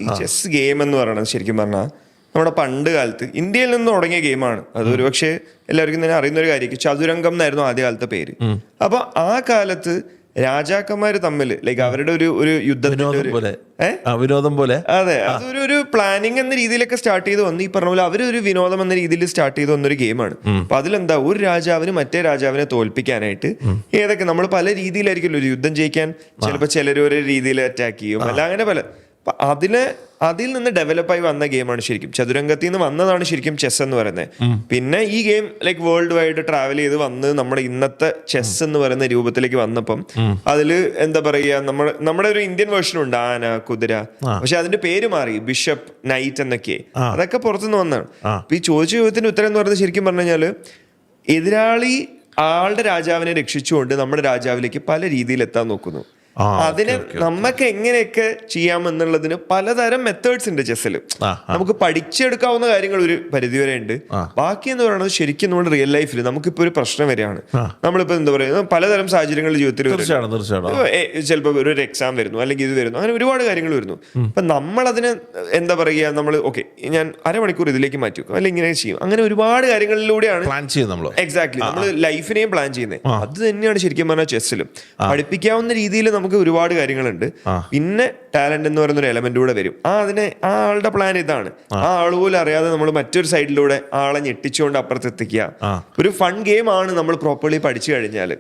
ഈ chess game എന്ന് പറയുന്നത് ശരിക്കും പറഞ്ഞാൽ നമ്മുടെ പണ്ട് കാലത്ത് ഇന്ത്യയിൽ നിന്ന് തുടങ്ങിയ ഗെയിമാണ്. അത് ഒരുപക്ഷെ എല്ലാവർക്കും തന്നെ അറിയുന്ന ഒരു കാര്യമായിരിക്കും. ചതുരംഗം എന്നായിരുന്നു ആദ്യ കാലത്തെ പേര്. അപ്പൊ ആ കാലത്ത് രാജാക്കന്മാര് തമ്മിൽ ലൈക്ക് അവരുടെ ഒരു യുദ്ധത്തിന്റെ വിനോദം പോലെ അതെ അതൊരു പ്ലാനിങ് എന്ന രീതിയിലൊക്കെ സ്റ്റാർട്ട് ചെയ്ത് വന്നു. ഈ പറഞ്ഞ പോലെ അവരൊരു വിനോദം എന്ന രീതിയിൽ സ്റ്റാർട്ട് ചെയ്ത് വന്നൊരു ഗെയിമാണ്. അപ്പൊ അതിലെന്താ, ഒരു രാജാവിന് മറ്റേ രാജാവിനെ തോൽപ്പിക്കാനായിട്ട് ഏതൊക്കെ നമ്മൾ പല രീതിയിലായിരിക്കുമല്ലോ ഒരു യുദ്ധം ജയിക്കാൻ. ചിലപ്പോൾ ചിലർ ഒരു രീതിയിൽ അറ്റാക്ക് ചെയ്യും, അല്ല അങ്ങനെ പല. അതിൽ നിന്ന് ഡെവലപ്പായി വന്ന ഗെയിമാണ് ശരിക്കും, ചതുരംഗത്തിൽ നിന്ന് വന്നതാണ് ശരിക്കും ചെസ് എന്ന് പറയുന്നത്. പിന്നെ ഈ game like world wide travel ചെയ്ത് വന്ന് നമ്മുടെ ഇന്നത്തെ ചെസ് എന്ന് പറയുന്ന രൂപത്തിലേക്ക് വന്നപ്പം അതില് എന്താ പറയാ, നമ്മുടെ ഒരു ഇന്ത്യൻ വേർഷൻ ഉണ്ട്, ആന, കുതിര. പക്ഷെ അതിന്റെ പേര് മാറി, ബിഷപ്പ്, നൈറ്റ് എന്നൊക്കെ. അതൊക്കെ പുറത്തുനിന്ന് വന്നതാണ്. അപ്പൊ ഈ ചോദിച്ച ചോദ്യത്തിന്റെ ഉത്തരം എന്ന് പറയുന്നത് ശരിക്കും പറഞ്ഞു കഴിഞ്ഞാല് എതിരാളി ആളുടെ രാജാവിനെ രക്ഷിച്ചുകൊണ്ട് നമ്മുടെ രാജാവിലേക്ക് പല രീതിയിൽ എത്താൻ നോക്കുന്നു. അതിന് നമുക്ക് എങ്ങനെയൊക്കെ ചെയ്യാമെന്നുള്ളതിന് പലതരം മെത്തേഡ്സ് ഉണ്ട് ചെസ്സിൽ. നമുക്ക് പഠിച്ചെടുക്കാവുന്ന കാര്യങ്ങൾ ഒരു പരിധിവരെ ഉണ്ട്. ബാക്കി എന്ന് പറയുന്നത് ശരിക്കും നമ്മുടെ റിയൽ ലൈഫിൽ നമുക്കിപ്പോ ഒരു പ്രശ്നം വരെയാണ്. നമ്മളിപ്പോ എന്താ പറയുക, പലതരം സാഹചര്യങ്ങളിൽ ജീവിതത്തിൽ ചിലപ്പോൾ ഒരു എക്സാം വരുന്നു, അല്ലെങ്കിൽ ഇത് വരുന്നു, അങ്ങനെ ഒരുപാട് കാര്യങ്ങൾ വരുന്നു. അപ്പൊ നമ്മളതിന് എന്താ പറയുക, നമ്മൾ ഓക്കെ ഞാൻ അരമണിക്കൂർ ഇതിലേക്ക് മാറ്റും, അല്ലെങ്കിൽ ഇങ്ങനെ ചെയ്യും, അങ്ങനെ ഒരുപാട് കാര്യങ്ങളിലൂടെയാണ് പ്ലാൻ ചെയ്യുന്നത്. എക്സാക്ട്ലി നമ്മൾ ലൈഫിനെയും പ്ലാൻ ചെയ്യുന്നത്. അത് തന്നെയാണ് ശരിക്കും പറഞ്ഞാൽ ചെസ്സിലും പഠിപ്പിക്കാവുന്ന രീതിയിൽ നമുക്ക് ഒരുപാട് കാര്യങ്ങളുണ്ട്. പിന്നെ ടാലന്റ് എന്ന് പറയുന്ന ഒരു എലമെന്റ് കൂടെ വരും. ആ ആളുടെ പ്ലാൻ ഇതാണ്, ആ ആള് പോലും അറിയാതെ നമ്മൾ മറ്റൊരു സൈഡിലൂടെ ആളെ ഞെട്ടിച്ചുകൊണ്ട് അപ്പുറത്തെത്തിക്കുക. ഒരു ഫൺ ഗെയിം ആണ് നമ്മൾ പ്രോപ്പർലി പഠിച്ചു കഴിഞ്ഞാൽ.